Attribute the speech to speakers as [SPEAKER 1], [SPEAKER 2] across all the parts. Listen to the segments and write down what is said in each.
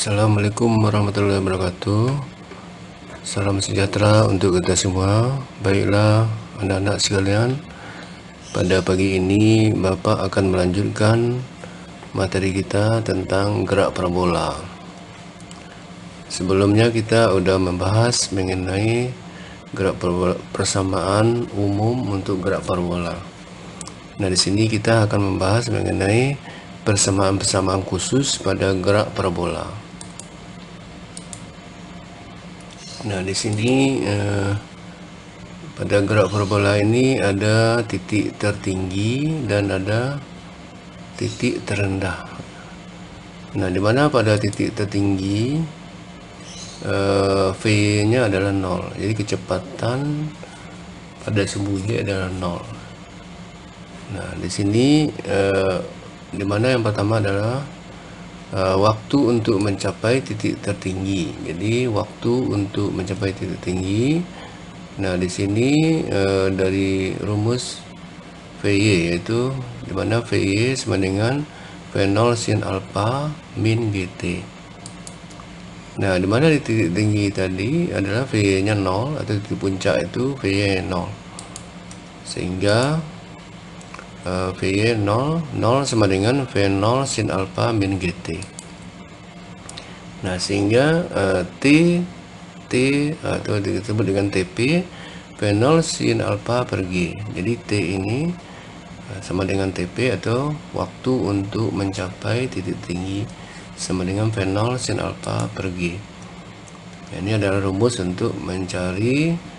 [SPEAKER 1] Assalamualaikum warahmatullahi wabarakatuh. Salam sejahtera untuk kita semua. Baiklah anak-anak sekalian, pada pagi ini Bapak akan melanjutkan materi kita tentang gerak parabola. Sebelumnya kita sudah membahas mengenai gerak parabola, persamaan umum untuk gerak parabola. Nah, di sini kita akan membahas mengenai persamaan-persamaan khusus pada gerak parabola. Nah, di sini pada gerak parabola ini ada titik tertinggi dan ada titik terendah. Nah, di mana pada titik tertinggi V-nya adalah 0. Jadi kecepatan pada sembunyi adalah 0. Nah, di sini di mana yang pertama adalah waktu untuk mencapai titik tertinggi. Jadi waktu untuk mencapai titik tinggi. Nah, di sini dari rumus VY, yaitu di mana VY sama dengan V0 sin alpha min GT. Nah, di mana di titik tinggi tadi adalah VY-nya 0 atau titik puncak itu VY 0. Sehingga VY 0 sama dengan V0 sin alpha min GT. Nah, sehingga T atau disebut dengan TP V0 sin alpha per G. Jadi T ini sama dengan TP atau waktu untuk mencapai titik tinggi sama dengan V0 sin alpha per G. Ini adalah rumus untuk mencari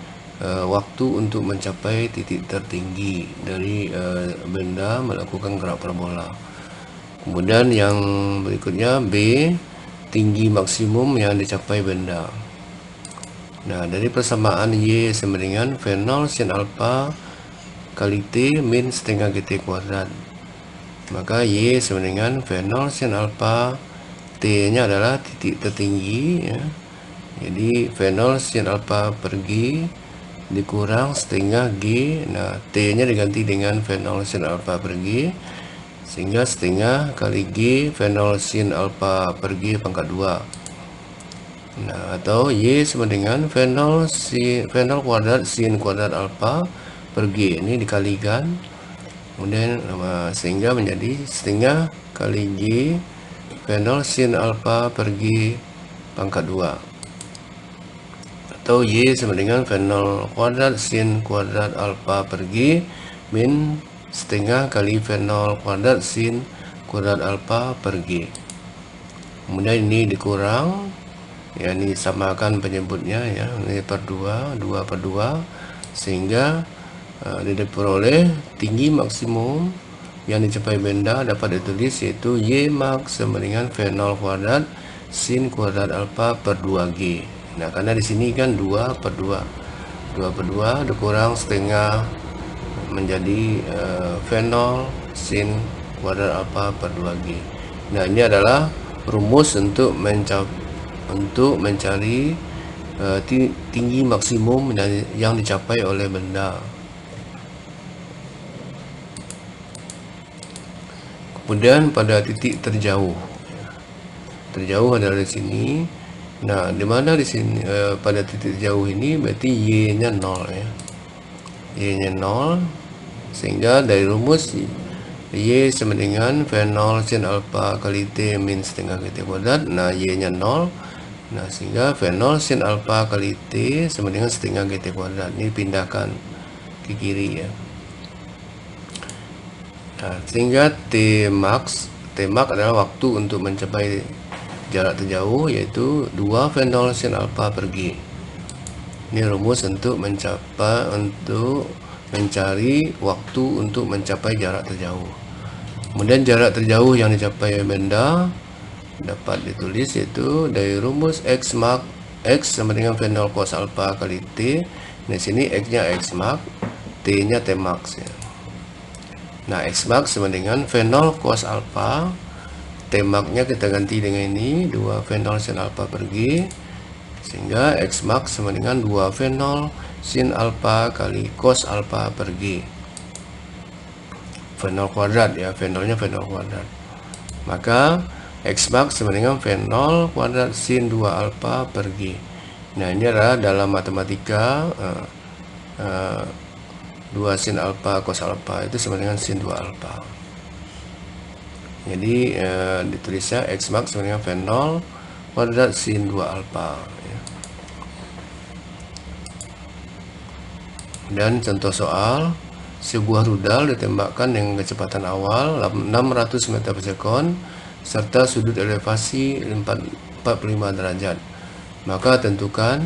[SPEAKER 1] waktu untuk mencapai titik tertinggi dari benda melakukan gerak parabola. Kemudian yang berikutnya B, tinggi maksimum yang dicapai benda. Nah, dari persamaan Y sama dengan V0 sin alpha kali T min setengah GT kuadrat, maka Y sama dengan V0 sin alpha, T nya adalah titik tertinggi ya. Jadi V0 sin alpha per G dikurang setengah G. Nah, T nya diganti dengan V0 sin alpha per G, sehingga setengah kali G V0 sin alpha per G pangkat 2. Nah, atau Y sama dengan V0 kuadrat sin kuadrat alpha per G, ini dikalikan, kemudian sehingga menjadi setengah kali G V0 sin alpha per G pangkat 2, atau Y sama dengan V0 kuadrat sin kuadrat alpha per G min setengah kali V0 kuadrat sin kuadrat alpha per G. Kemudian ini dikurang, ya, ini samakan penyebutnya ya, ini per 2 per 2, sehingga diperoleh tinggi maksimum yang dicapai benda dapat ditulis yaitu Y max sama dengan V0 kuadrat sin kuadrat alpha per 2G. Nah, karena di sini kan 2 per 2 dikurang setengah menjadi V0 sin kuadrat alpha per 2G. Nah, ini adalah rumus untuk mencari tinggi maksimum yang dicapai oleh benda. Kemudian pada titik terjauh adalah di sini. Nah, di mana di sini pada titik jauh ini berarti Y-nya 0 ya. Y-nya 0, sehingga dari rumus Y sama dengan V0 sin alpha kali T min setengah GT kuadrat. Nah, Y-nya 0. Nah, sehingga V0 sin alpha kali T sama dengan setengah GT kuadrat. Ini pindahkan ke kiri ya. Nah, sehingga T max adalah waktu untuk mencapai jarak terjauh, yaitu 2 V0 sin alpha per G. Ini rumus untuk mencari waktu untuk mencapai jarak terjauh. Kemudian jarak terjauh yang dicapai benda dapat ditulis yaitu dari rumus X max, X sama dengan V0 cos alpha kali T. Di sini X-nya X max, T-nya T max ya. Nah, X max sama dengan V0 cos alpha, T max-nya kita ganti dengan ini 2 V0 sin alpha per G, sehingga X max sama dengan 2 V0 sin alpha kali cos alpha per G. V0 kuadrat ya, V0 nya V0 kuadrat. Maka X max sama dengan V0 kuadrat sin 2 alfa per G. Nah, ini adalah dalam matematika 2 sin alfa cos alfa itu sama dengan sin 2 alfa. Jadi ditulisnya X max sama dengan V0 kuadrat sin 2 alfa ya. Dan contoh soal, sebuah rudal ditembakkan dengan kecepatan awal 600 meter per sekon serta sudut elevasi 45 derajat. Maka tentukan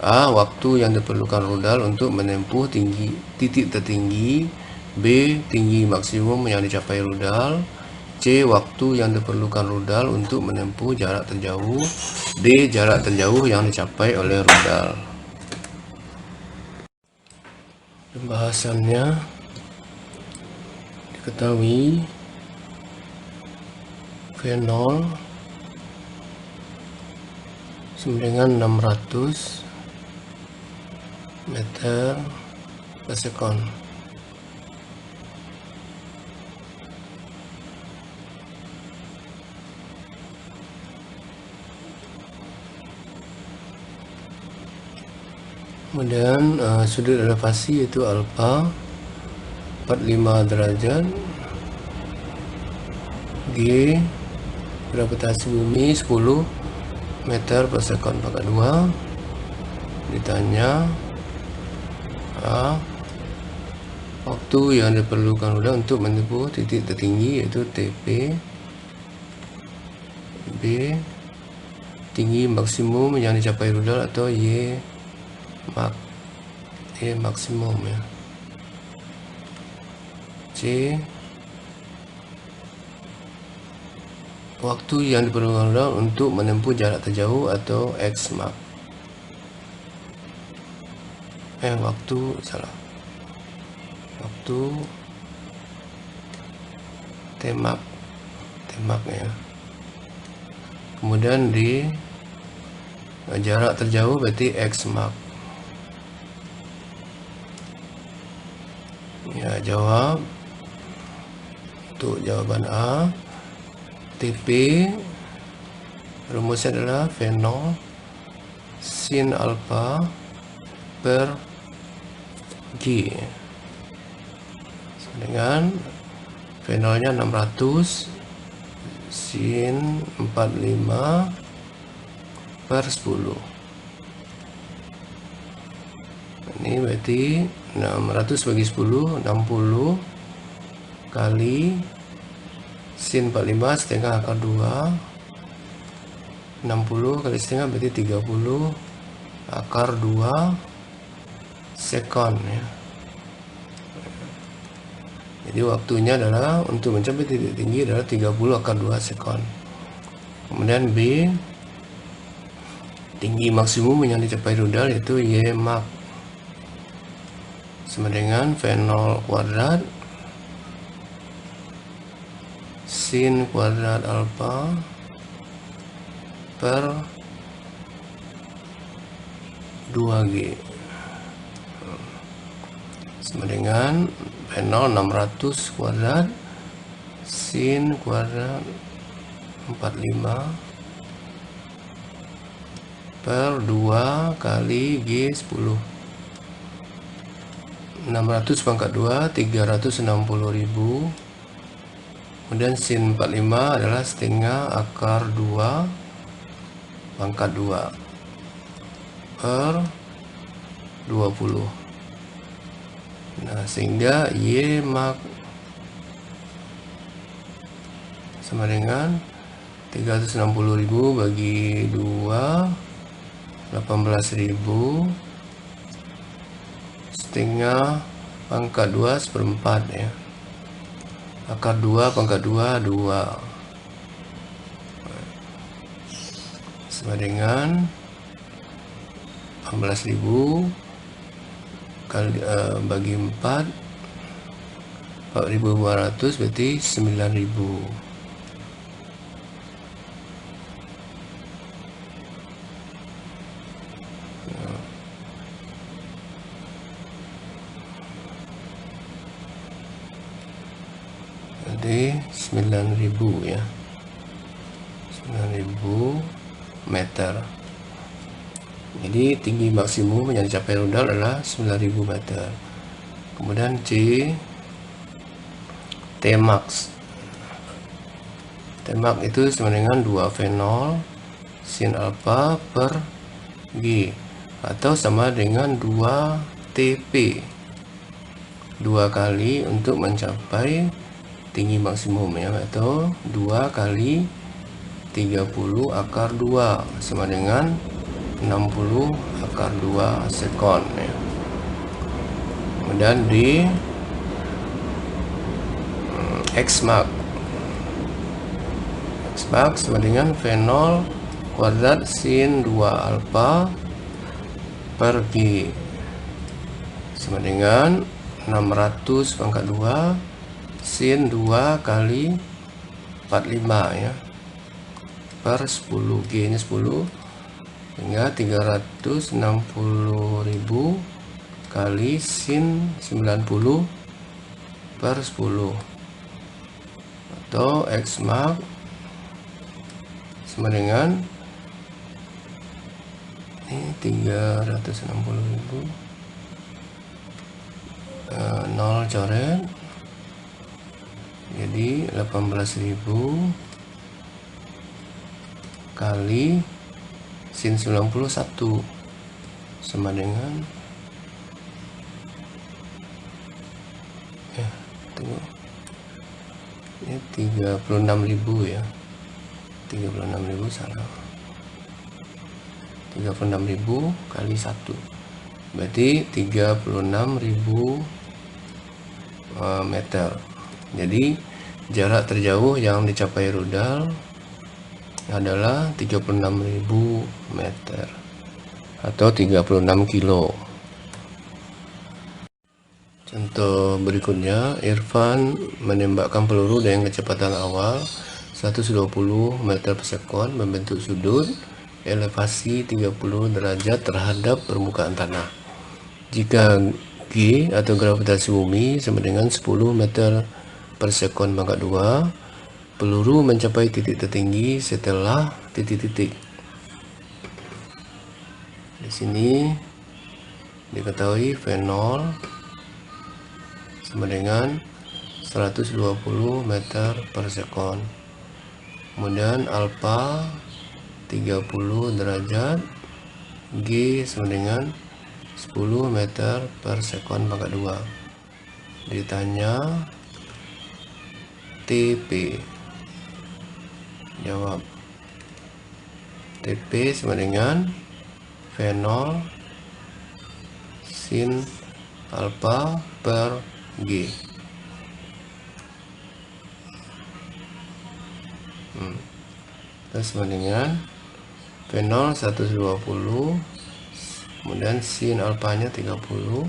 [SPEAKER 1] A. Waktu yang diperlukan rudal untuk menempuh titik tertinggi. B. Tinggi maksimum yang dicapai rudal. C. Waktu yang diperlukan rudal untuk menempuh jarak terjauh. D. Jarak terjauh yang dicapai oleh rudal. Pembahasannya diketahui V0 sama dengan 600 meter per sekon. Kemudian sudut elevasi itu alfa 45 derajat. G gravitasi bumi 10 meter per sekon pangkat 2. Ditanya A. Waktu yang diperlukan rudal untuk menempuh titik tertinggi yaitu TP. B. Tinggi maksimum yang dicapai rudal atau Y maksimum ya. C. Waktu yang diperlukan rudal untuk menempuh jarak terjauh atau X max. Waktu Tmax ya. Kemudian di jarak terjauh berarti X max. Ya, jawab untuk jawaban A. TP rumusnya adalah V0 sin alfa per G dengan V0 nya 600 sin 45 per 10. Ini berarti 600 bagi 10 60 kali sin 45 setengah akar 2. 60 kali setengah berarti 30 akar 2 sekon ya. Jadi waktunya adalah untuk mencapai titik tinggi adalah 30 akar 2 sekon. Kemudian B. Tinggi maksimum yang dicapai rudal yaitu Y max sama dengan V0 kuadrat sin kuadrat alfa per 2G sama dengan V0 600 kuadrat sin kuadrat 45 per 2 kali G 10. 600 pangkat 2 360.000. Kemudian sin 45 adalah setengah akar 2 pangkat 2 per 20. Nah, sehingga Y max sama dengan 360.000 bagi 2 18.000 setengah pangkat 2 seperempat ya. Akar 2 pangkat 2 2 sama dengan 18.000 kali bagi 4 4.500 berarti 9.000. Jadi 9.000 ya. 9.000 meter. Jadi tinggi maksimum yang dicapai rudal adalah 9.000 meter. Kemudian C, Tmax. Tmax itu sama dengan 2 V0 sin alpha per G, atau sama dengan 2 TP, 2 kali untuk mencapai tinggi maksimum ya, atau 2 kali 30 akar 2 sama dengan 60 akar 2 sekon ya. Kemudian di Xmax sama dengan V0 kuadrat sin 2 alpha per G sama dengan 600 pangkat 2 sin 2 kali 45 ya, per 10, G nya 10, hingga 360.000 kali sin 90 per 10, atau Xmax sama dengan ini 360.000 0 coret, jadi 18.000 kali sin 91 sama dengan ya, tunggu, ini 36.000 ya, 36.000 salah, 36.000 kali 1 berarti 36.000 meter. Jadi jarak terjauh yang dicapai rudal adalah 36.000 meter atau 36 kilo. Contoh berikutnya, Irfan menembakkan peluru dengan kecepatan awal 120 meter per sekon membentuk sudut elevasi 30 derajat terhadap permukaan tanah. Jika G atau gravitasi bumi sama dengan 10 meter per sekon pangkat 2, peluru mencapai titik tertinggi setelah titik-titik. Di sini diketahui V0 sama dengan 120 meter per sekon. Kemudian alpha 30 derajat, G sama dengan 10 meter per sekon pangkat 2. Ditanya TP. Jawab. TP sama dengan V0 sin alpha per G. Terus sama dengan V0 120, kemudian sin alfanya 30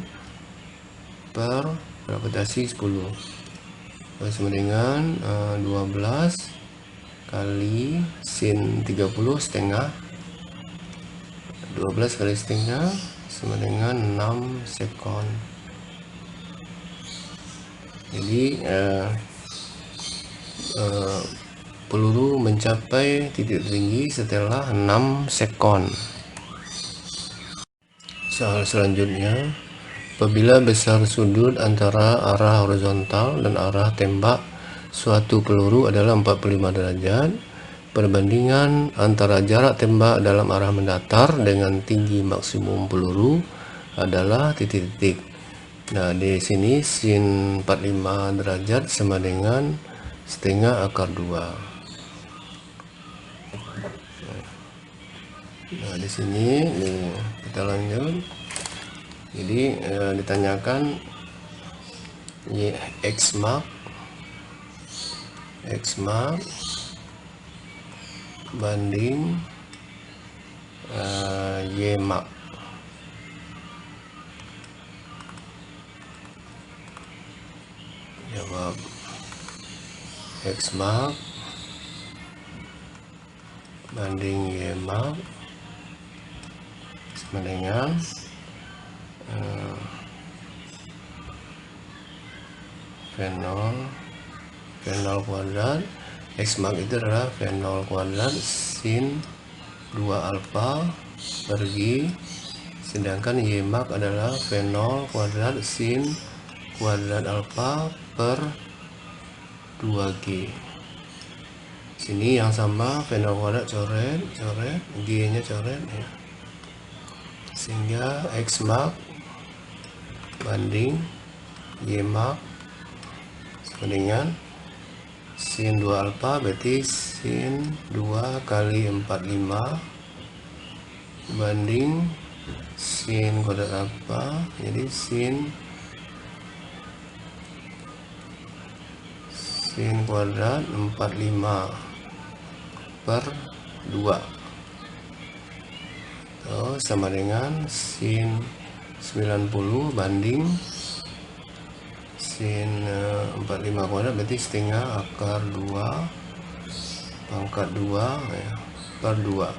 [SPEAKER 1] per gravitasi 10, terus sama dengan 12 kali sin 30 setengah, 12 kali setengah sama dengan 6 sekon. Jadi peluru mencapai titik tinggi setelah 6 sekon. Soal selanjutnya, apabila besar sudut antara arah horizontal dan arah tembak suatu peluru adalah 45 derajat, perbandingan antara jarak tembak dalam arah mendatar dengan tinggi maksimum peluru adalah titik-titik. Nah, di sini sin 45 derajat sama dengan setengah akar 2. Nah, di sini kita lanjut. Jadi ditanyakan Xmax banding Ymax. Jawab. Xmax banding Ymax sama dengan V0 kuadrat X max itu adalah V0 kuadrat sin 2 alfa per G, sedangkan Y max adalah V0 kuadrat sin kuadrat alfa per 2G. Sini yang sama, V0 kuadrat coret, G nya coret ya. Sehingga X max banding Y max sama dengan sin 2 alfa, berarti sin 2 kali 45 banding sin kuadrat alfa, jadi sin kuadrat 45 per 2 sama dengan sin 90 banding sin 45 kuadrat, berarti setengah akar 2 pangkat 2 ya, per 2.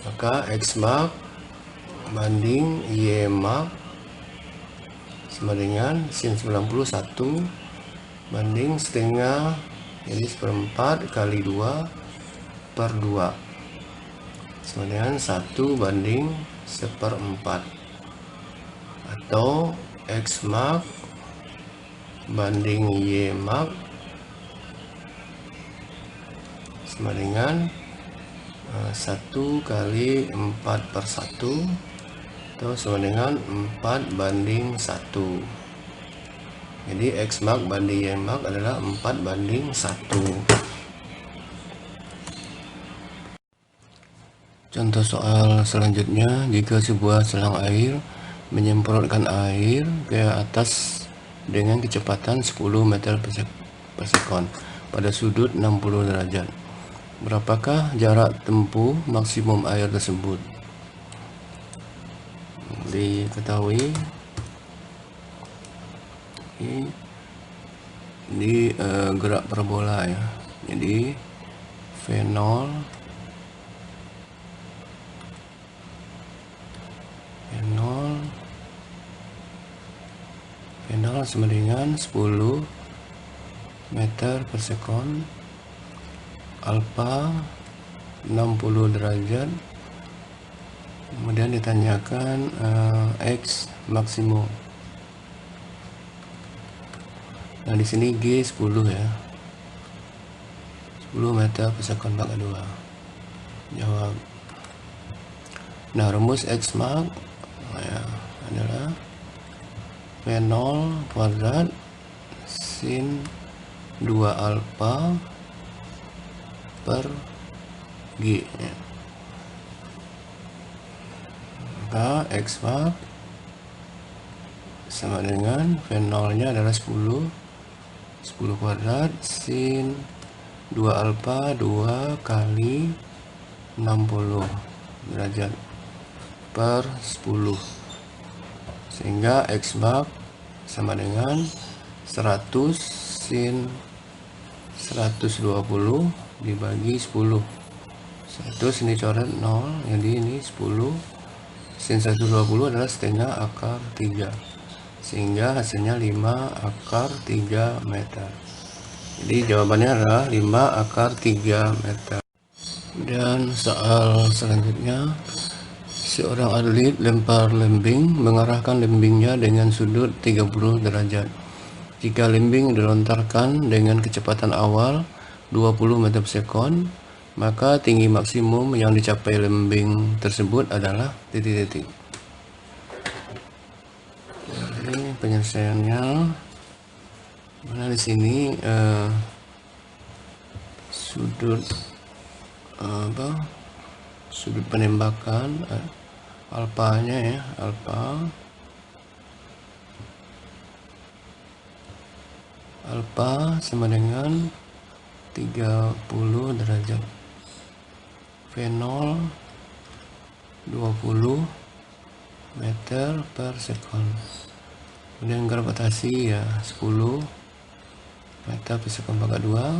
[SPEAKER 1] Maka X max banding Y max sama dengan sin 91 banding setengah, jadi seperempat kali 2 per 2 sama dengan 1 banding seperempat, atau X max banding Y max sama dengan 1 kali 4 per 1 atau sama dengan 4 banding 1. Jadi X max banding Y max adalah 4 banding 1. Contoh soal selanjutnya, jika sebuah selang air menyemprotkan air ke atas dengan kecepatan 10 meter per sekon pada sudut 60 derajat, berapakah jarak tempuh maksimum air tersebut? Diketahui ini gerak parabola ya, jadi V0 sama dengan 10 meter per sekon, alfa 60 derajat, kemudian ditanyakan X maksimum. Nah di sini G 10 ya, 10 meter per sekon pangkat 2. Jawab. Nah rumus X max ya, adalah V0 kuadrat sin 2 alfa per G ya. Maka X max sama dengan V0 nya adalah 10 kuadrat sin 2 alfa 2 kali 60 derajat per 10, sehingga X max sama dengan 100 sin 120 dibagi 10. 100 ini coret 0, jadi ini 10 sin 120 adalah setengah akar 3, sehingga hasilnya 5 akar 3 meter. Jadi jawabannya adalah 5 akar 3 meter. Dan soal selanjutnya, seorang atlet lempar lembing mengarahkan lembingnya dengan sudut 30 derajat. Jika lembing dilontarkan dengan kecepatan awal 20 meter per sekon, maka tinggi maksimum yang dicapai lembing tersebut adalah titik-titik. Jadi penyelesaiannya, mana di sini sudut sudut penembakan alfanya ya, alfa sama dengan 30 derajat, V0 20 meter per sekon, kemudian gravitasi ya 10 meter per sekon pangkat 2.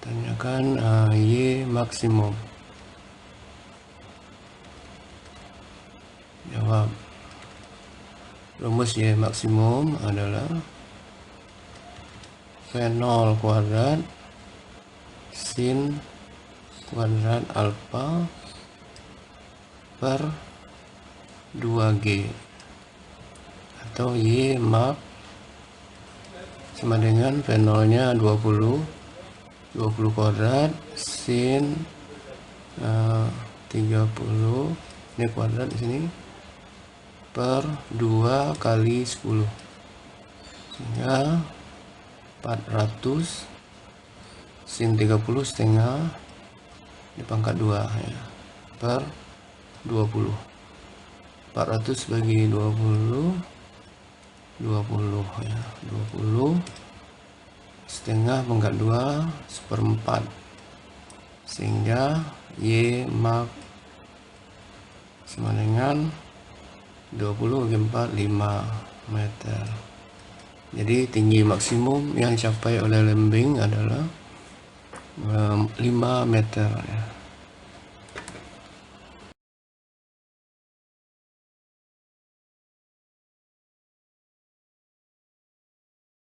[SPEAKER 1] Tanyakan Y maksimum. Jawab. rumus Y maksimum adalah V0 kuadrat sin kuadrat alfa per 2G, atau Y max sama dengan V0 nya 20 kuadrat sin 30, ini kuadrat di sini, per 2 kali 10, sehingga 400 sin 30 setengah di pangkat 2 ya, per 20. 400 bagi 20 ya, 20 setengah pangkat 2 seperempat, sehingga Y max sama dengan 20 bagi 4, 5 meter. Jadi tinggi maksimum yang dicapai oleh lembing adalah 5 meter ya.